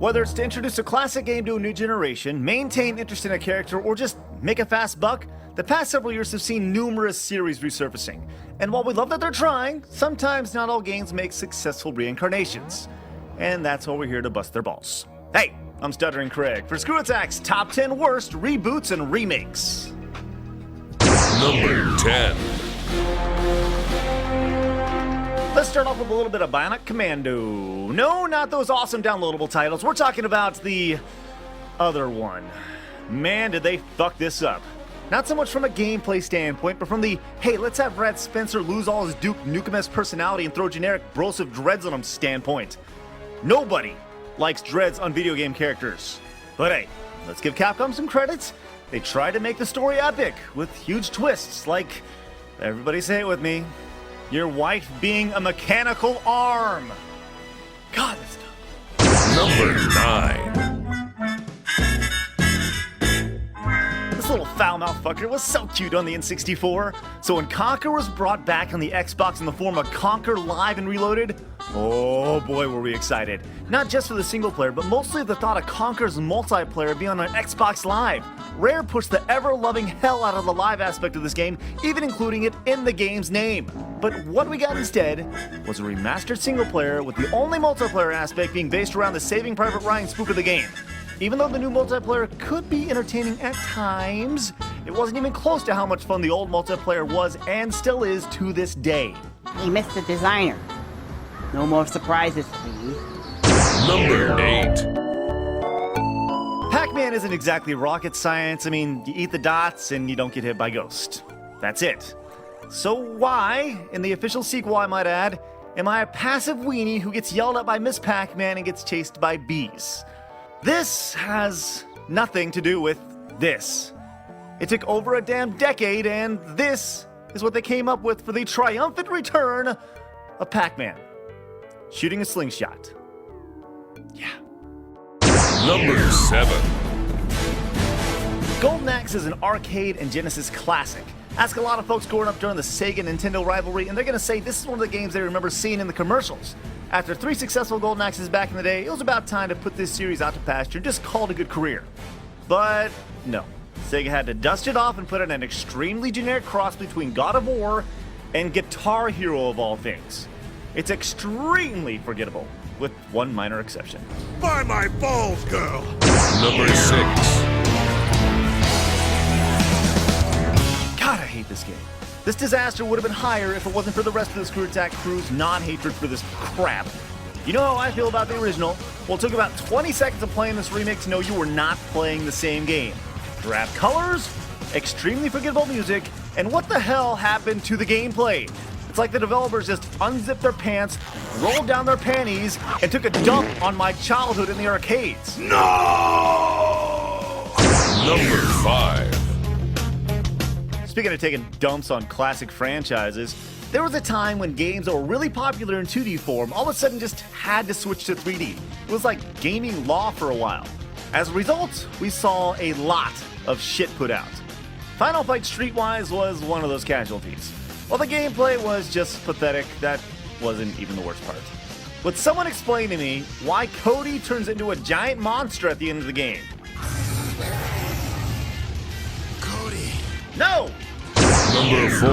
Whether it's to introduce a classic game to a new generation, maintain interest in a character, or just make a fast buck, the past several years have seen numerous series resurfacing. And while we love that they're trying, sometimes not all games make successful reincarnations. And that's why we're here to bust their balls. Hey, I'm Stuttering Craig for Screwattack's Top 10 Worst Reboots and Remakes. Number 10. Let's start off with a little bit of Bionic Commando. No, not those awesome downloadable titles. We're talking about the other one. Man, did they fuck this up. Not so much from a gameplay standpoint, but from the, hey, let's have Brad Spencer lose all his Duke Nukem-esque personality and throw generic brosive dreads on him standpoint. Nobody likes dreads on video game characters. But hey, let's give Capcom some credits. They tried to make the story epic with huge twists like, everybody say it with me, your wife being a mechanical arm. God, that's dumb. Number 9. This little foul-mouthed fucker was so cute on the N64. So when Conker was brought back on the Xbox in the form of Conker Live and Reloaded, oh boy were we excited. Not just for the single player, but mostly the thought of Conker's multiplayer being on an Xbox Live. Rare pushed the ever-loving hell out of the live aspect of this game, even including it in the game's name. But what we got instead was a remastered single player with the only multiplayer aspect being based around the Saving Private Ryan spook of the game. Even though the new multiplayer could be entertaining at times, it wasn't even close to how much fun the old multiplayer was and still is to this day. He missed the designer. No more surprises, please. Number 8. Pac-Man isn't exactly rocket science. I mean, you eat the dots and you don't get hit by Ghost. That's it. So why, in the official sequel I might add, am I a passive weenie who gets yelled at by Miss Pac-Man and gets chased by bees? This has nothing to do with this. It took over a damn decade, and this is what they came up with for the triumphant return of Pac-Man. Shooting a slingshot. Yeah. Number 7. Golden Axe is an arcade and Genesis classic. Ask a lot of folks growing up during the Sega Nintendo rivalry, and they're going to say this is one of the games they remember seeing in the commercials. After 3 successful Golden Axes back in the day, it was about time to put this series out to pasture and just call it a good career. But no, Sega had to dust it off and put in an extremely generic cross between God of War and Guitar Hero of all things. It's extremely forgettable, with one minor exception. By my balls, girl! Number 6. God, I hate this game. This disaster would have been higher if it wasn't for the rest of the Screwattack crew's non-hatred for this crap. You know how I feel about the original? Well, it took about 20 seconds of playing this remake to know you were not playing the same game. Drab colors, extremely forgettable music, and what the hell happened to the gameplay? It's like the developers just unzipped their pants, rolled down their panties, and took a dump on my childhood in the arcades. No! Number 5. Speaking of taking dumps on classic franchises, there was a time when games that were really popular in 2D form all of a sudden just had to switch to 3D. It was like gaming law for a while. As a result, we saw a lot of shit put out. Final Fight Streetwise was one of those casualties. While the gameplay was just pathetic, that wasn't even the worst part. Would someone explain to me why Cody turns into a giant monster at the end of the game? Cody. No! Number 4.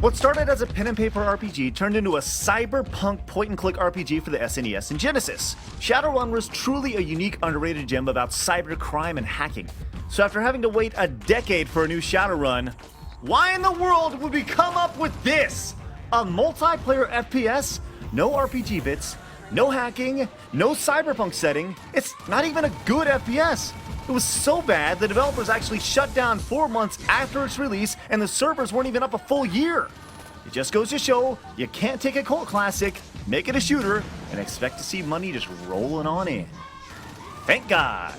What started as a pen and paper RPG turned into a cyberpunk point-and-click RPG for the SNES and Genesis. Shadowrun was truly a unique, underrated gem about cybercrime and hacking. So after having to wait a decade for a new Shadowrun, why in the world would we come up with this? A multiplayer FPS? No RPG bits, no hacking, no cyberpunk setting. It's not even a good FPS. It was so bad, the developers actually shut down 4 months after its release, and the servers weren't even up a full year. It just goes to show, you can't take a cult classic, make it a shooter, and expect to see money just rolling on in. Thank God.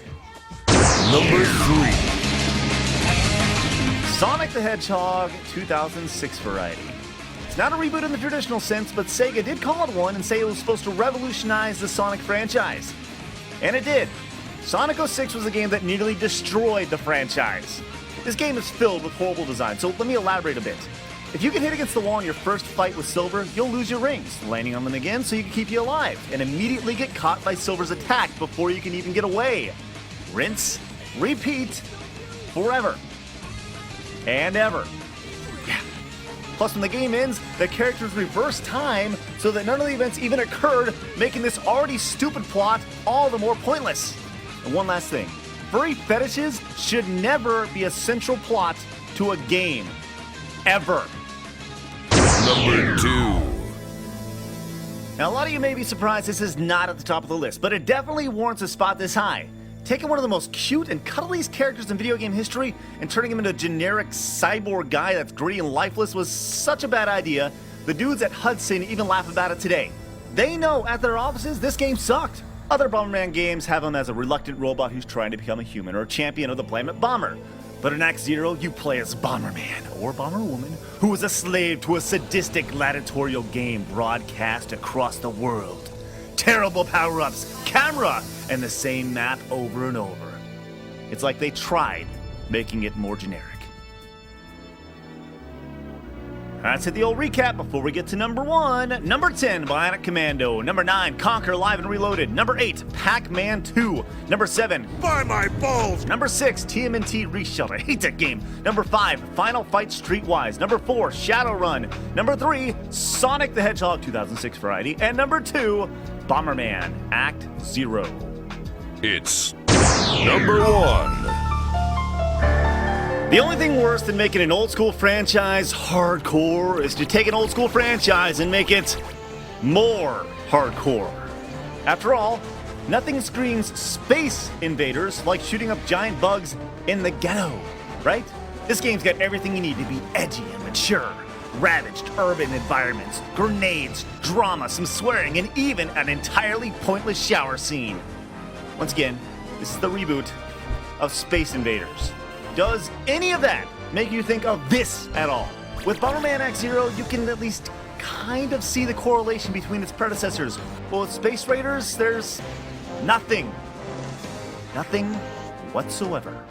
Number 3. Sonic the Hedgehog 2006 variety. It's not a reboot in the traditional sense, but Sega did call it one and say it was supposed to revolutionize the Sonic franchise. And it did. Sonic 06 was a game that nearly destroyed the franchise. This game is filled with horrible design, so let me elaborate a bit. If you get hit against the wall in your first fight with Silver, you'll lose your rings, landing on them again so you can keep you alive, and immediately get caught by Silver's attack before you can even get away. Rinse, repeat, forever. And ever. Yeah. Plus, when the game ends, the characters reverse time so that none of the events even occurred, making this already stupid plot all the more pointless. And one last thing. Furry fetishes should never be a central plot to a game. Ever. Number 2. Now, a lot of you may be surprised this is not at the top of the list, but it definitely warrants a spot this high. Taking one of the most cute and cuddliest characters in video game history and turning him into a generic cyborg guy that's gritty and lifeless was such a bad idea. The dudes at Hudson even laugh about it today. They know at their offices this game sucked. Other Bomberman games have him as a reluctant robot who's trying to become a human or a champion of the planet Bomber. But in Act Zero, you play as Bomberman, or Bomberwoman, who is a slave to a sadistic gladiatorial game broadcast across the world. Terrible power-ups, camera, and the same map over and over. It's like they tried making it more generic. Let's hit the old recap before we get to number 1. Number 10, Bionic Commando. Number 9, Conquer Live and Reloaded. Number 8, Pac-Man 2. Number 7, By my balls! Number 6, TMNT Reshield. I hate that game. Number 5, Final Fight Streetwise. Number 4, Shadowrun. Number 3, Sonic the Hedgehog 2006 variety. And number 2, Bomberman Act 0. It's number 1. The only thing worse than making an old school franchise hardcore is to take an old school franchise and make it more hardcore. After all, nothing screams Space Invaders like shooting up giant bugs in the ghetto, right? This game's got everything you need to be edgy and mature. Ravaged urban environments, grenades, drama, some swearing, and even an entirely pointless shower scene. Once again, this is the reboot of Space Invaders. Does any of that make you think of this at all? With Bomberman Act Zero, you can at least kind of see the correlation between its predecessors. But with Space Raiders, there's nothing. Nothing whatsoever.